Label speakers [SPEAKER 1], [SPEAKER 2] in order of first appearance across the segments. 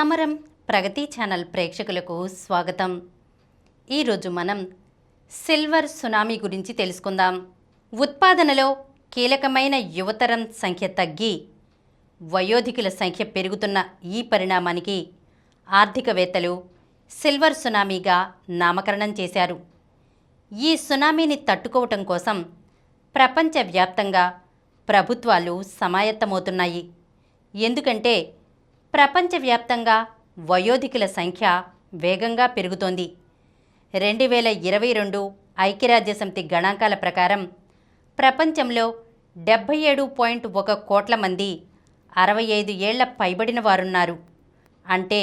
[SPEAKER 1] సమరం ప్రగతి ఛానల్ ప్రేక్షకులకు స్వాగతం. ఈరోజు మనం సిల్వర్ సునామీ గురించి తెలుసుకుందాం. ఉత్పాదనలో కీలకమైన యువతరం సంఖ్య తగ్గి వయోధికుల సంఖ్య పెరుగుతున్న ఈ పరిణామానికి ఆర్థికవేత్తలు సిల్వర్ సునామీగా నామకరణం చేశారు. ఈ సునామీని తట్టుకోవటం కోసం ప్రపంచవ్యాప్తంగా ప్రభుత్వాలు సమాయత్తమవుతున్నాయి. ఎందుకంటే ప్రపంచవ్యాప్తంగా వయోధికుల సంఖ్య వేగంగా పెరుగుతోంది. 2022 ఐక్యరాజ్యసమితి గణాంకాల ప్రకారం ప్రపంచంలో 77.1 కోట్ల మంది 65 ఏళ్ల పైబడిన వారున్నారు. అంటే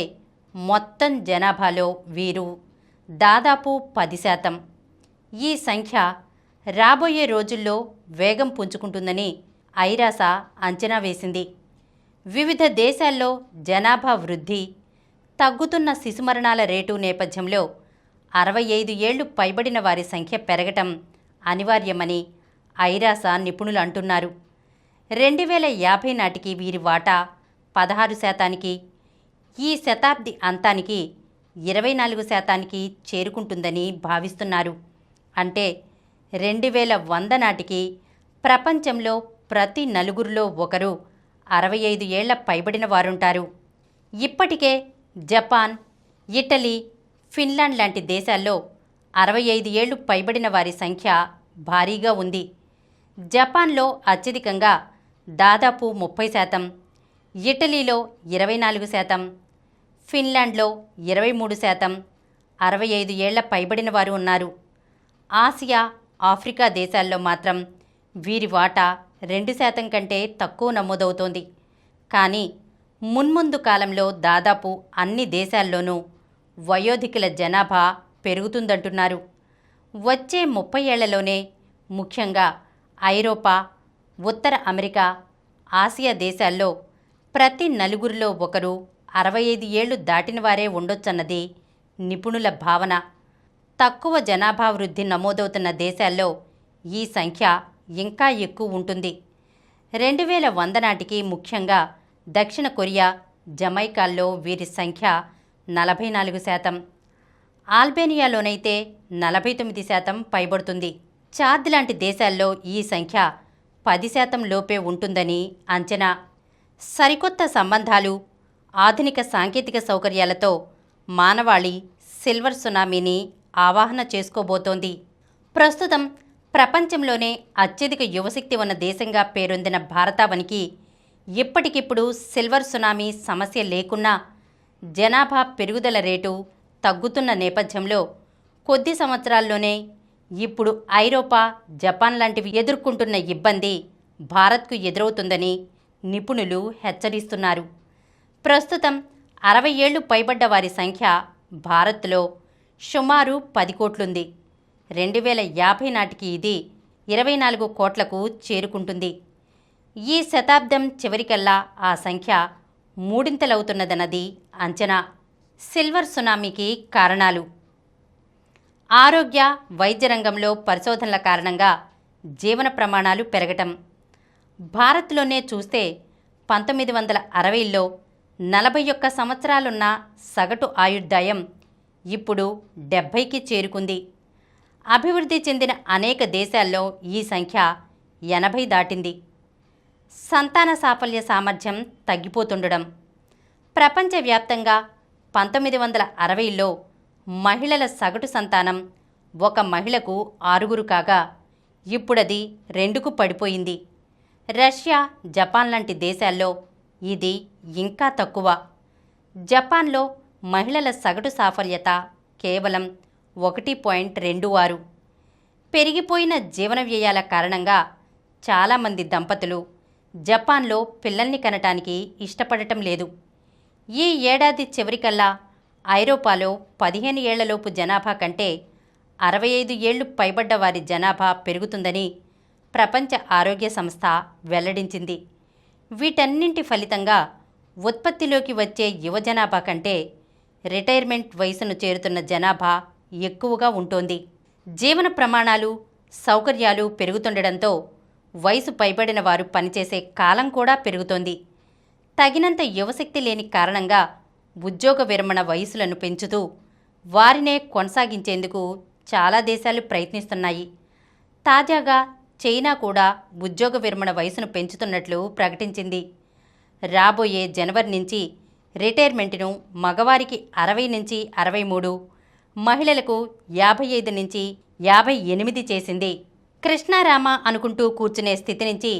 [SPEAKER 1] మొత్తం జనాభాలో వీరు దాదాపు 10%. ఈ సంఖ్య రాబోయే రోజుల్లో వేగం పుంజుకుంటుందని ఐరాస అంచనా వేసింది. వివిధ దేశాల్లో జనాభా వృద్ధి, తగ్గుతున్న శిశుమరణాల రేటు నేపథ్యంలో 65 ఏళ్లు పైబడిన వారి సంఖ్య పెరగటం అనివార్యమని ఐరాస నిపుణులు అంటున్నారు. 2050 నాటికి వీరి వాటా 16%, ఈ శతాబ్ది అంతానికి 24% చేరుకుంటుందని భావిస్తున్నారు. అంటే 2100 నాటికి ప్రపంచంలో ప్రతి నలుగురిలో ఒకరు 65 ఏళ్ల పైబడిన వారుంటారు. ఇప్పటికే జపాన్, ఇటలీ, ఫిన్లాండ్ లాంటి దేశాల్లో 65 ఏళ్లు పైబడిన వారి సంఖ్య భారీగా ఉంది. జపాన్లో అత్యధికంగా దాదాపు 30%, ఇటలీలో 24%, ఫిన్లాండ్లో 23% 65 ఏళ్ల పైబడిన వారు ఉన్నారు. ఆసియా, ఆఫ్రికా దేశాల్లో మాత్రం వీరి వాటా 2% కంటే తక్కువ నమోదవుతోంది. కానీ మున్ముందు కాలంలో దాదాపు అన్ని దేశాల్లోనూ వయోధికుల జనాభా పెరుగుతుందంటున్నారు. వచ్చే 30 ఏళ్లలోనే ముఖ్యంగా ఐరోపా, ఉత్తర అమెరికా, ఆసియా దేశాల్లో ప్రతి నలుగురిలో ఒకరు 65 ఏళ్లు దాటిన వారే ఉండొచ్చన్నది నిపుణుల భావన. తక్కువ జనాభా వృద్ధి నమోదవుతున్న దేశాల్లో ఈ సంఖ్య ఇంకా ఎక్కువ ఉంటుంది. 2100 నాటికి ముఖ్యంగా దక్షిణ కొరియా, జమైకాల్లో వీరి సంఖ్య 44%, ఆల్బేనియాలోనైతే 49% పైబడుతుంది. చాద్ లాంటి దేశాల్లో ఈ సంఖ్య 10% లోపే ఉంటుందని అంచనా. సరికొత్త సంబంధాలు, ఆధునిక సాంకేతిక సౌకర్యాలతో మానవాళి సిల్వర్ సునామీని ఆవాహన చేసుకోబోతోంది. ప్రస్తుతం ప్రపంచంలోనే అత్యధిక యువశక్తి ఉన్న దేశంగా పేరొందిన భారతావనికి ఇప్పటికిప్పుడు సిల్వర్ సునామీ సమస్య లేకున్నా జనాభా పెరుగుదల రేటు తగ్గుతున్న నేపథ్యంలో కొద్ది సంవత్సరాల్లోనే ఇప్పుడు ఐరోపా, జపాన్ లాంటివి ఎదుర్కొంటున్న ఇబ్బంది భారత్కు ఎదురవుతుందని నిపుణులు హెచ్చరిస్తున్నారు. ప్రస్తుతం 60 ఏళ్లు పైబడ్డ వారి సంఖ్య భారత్లో సుమారు 10 కోట్లుంది. 2050 నాటికి ఇది 24 కోట్లకు చేరుకుంటుంది. ఈ శతాబ్దం చివరికల్లా ఆ సంఖ్య మూడింతలవుతున్నదన్నది అంచనా. సిల్వర్ సునామీకి కారణాలు. ఆరోగ్య, వైద్య రంగంలో పరిశోధనల కారణంగా జీవన ప్రమాణాలు పెరగటం. భారత్లోనే చూస్తే 1960లో 41 సంవత్సరాలున్న సగటు ఆయుర్దాయం ఇప్పుడు 70కి చేరుకుంది. అభివృద్ధి చెందిన అనేక దేశాల్లో ఈ సంఖ్య 80 దాటింది. సంతాన సాఫల్య సామర్థ్యం తగ్గిపోతుండడం. ప్రపంచవ్యాప్తంగా 1960లో మహిళల సగటు సంతానం ఒక మహిళకు 6 కాగా ఇప్పుడది 2కు పడిపోయింది. రష్యా, జపాన్ లాంటి దేశాల్లో ఇది ఇంకా తక్కువ. జపాన్లో మహిళల సగటు సాఫల్యత కేవలం 1.26. పెరిగిపోయిన జీవన వ్యయాల కారణంగా చాలామంది దంపతులు జపాన్లో పిల్లల్ని కనటానికి ఇష్టపడటం లేదు. ఈ ఏడాది చివరికల్లా ఐరోపాలో 15 ఏళ్లలోపు జనాభా కంటే 65 ఏళ్లు పైబడ్డ వారి జనాభా పెరుగుతుందని ప్రపంచ ఆరోగ్య సంస్థ వెల్లడించింది. వీటన్నింటి ఫలితంగా ఉత్పత్తిలోకి వచ్చే యువ జనాభా కంటే రిటైర్మెంట్ వయసును చేరుతున్న జనాభా ఎక్కువగా ఉంటోంది. జీవన ప్రమాణాలు, సౌకర్యాలు పెరుగుతుండడంతో వయసు పైబడిన వారు పనిచేసే కాలం కూడా పెరుగుతోంది. తగినంత యువశక్తి లేని కారణంగా ఉద్యోగ విరమణ వయసులను పెంచుతూ వారినే కొనసాగించేందుకు చాలా దేశాలు ప్రయత్నిస్తున్నాయి. తాజాగా చైనా కూడా ఉద్యోగ విరమణ వయసును పెంచుతున్నట్లు ప్రకటించింది. రాబోయే జనవరి నుంచి రిటైర్మెంట్ను మగవారికి 60 నుంచి 63, మహిళలకు 55 నుంచి 58 చేసింది. కృష్ణారామ అనుకుంటూ కూర్చునే స్థితి నుంచి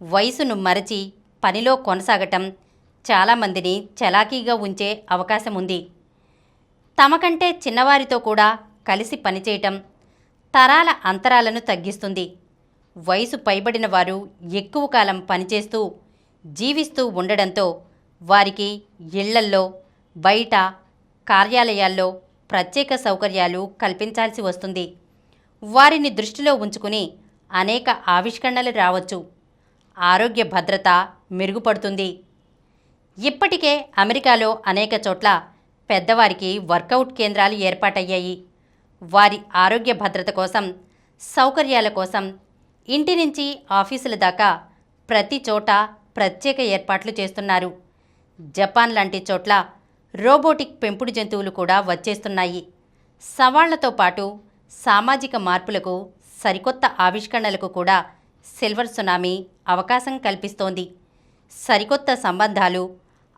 [SPEAKER 1] వయసును మరచి పనిలో కొనసాగటం చాలామందిని చలాకీగా ఉంచే అవకాశం ఉంది. తమకంటే చిన్నవారితో కూడా కలిసి పనిచేయటం తరాల అంతరాలను తగ్గిస్తుంది. వయసు పైబడిన వారు ఎక్కువ కాలం పనిచేస్తూ జీవిస్తూ ఉండడంతో వారికి ఇళ్లల్లో, బయట, కార్యాలయాల్లో ప్రత్యేక సౌకర్యాలు కల్పించాల్సి వస్తుంది. వారిని దృష్టిలో ఉంచుకుని అనేక ఆవిష్కరణలు రావచ్చు. ఆరోగ్య భద్రత మెరుగుపడుతుంది. ఇప్పటికే అమెరికాలో అనేక చోట్ల పెద్దవారికి వర్కౌట్ కేంద్రాలు ఏర్పాటయ్యాయి. వారి ఆరోగ్య భద్రత కోసం, సౌకర్యాల కోసం ఇంటి నుంచి ఆఫీసుల దాకా ప్రతి చోట ప్రత్యేక ఏర్పాట్లు చేస్తున్నారు. జపాన్ లాంటి చోట్ల రోబోటిక్ పెంపుడు జంతువులు కూడా వచ్చేస్తున్నాయి. సవాళ్లతో పాటు సామాజిక మార్పులకు, సరికొత్త ఆవిష్కరణలకు కూడా సిల్వర్ సునామీ అవకాశం కల్పిస్తోంది. సరికొత్త సంబంధాలు,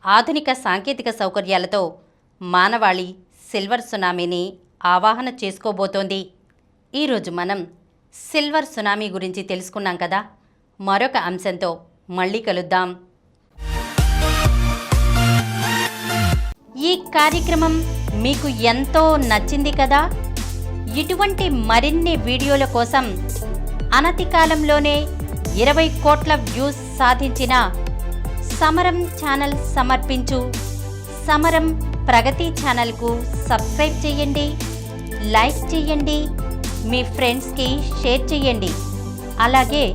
[SPEAKER 1] ఆధునిక సాంకేతిక సౌకర్యాలతో మానవాళి సిల్వర్ సునామీని ఆవాహన చేసుకోబోతోంది. ఈరోజు మనం సిల్వర్ సునామీ గురించి తెలుసుకున్నాం కదా. మరొక అంశంతో మళ్ళీ కలుద్దాం. ఈ కార్యక్రమం మీకు ఎంతో నచ్చింది కదా. ఇటువంటి మరిన్ని వీడియోల కోసం అనతి కాలంలోనే 20 కోట్ల వ్యూస్ సాధించిన సమరం ఛానల్ సమర్పించు సమరం ప్రగతి ఛానల్కు సబ్స్క్రైబ్ చేయండి, లైక్ చేయండి, మీ ఫ్రెండ్స్కి షేర్ చేయండి. అలాగే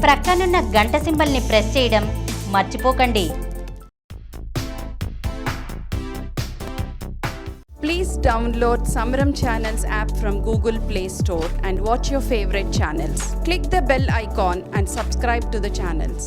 [SPEAKER 1] ప్రక్కనున్న గంట సింబల్ని ప్రెస్ చేయడం మర్చిపోకండి.
[SPEAKER 2] Please download Samaram Channels app from Google Play Store and watch your favorite channels. Click the bell icon and subscribe to the channels.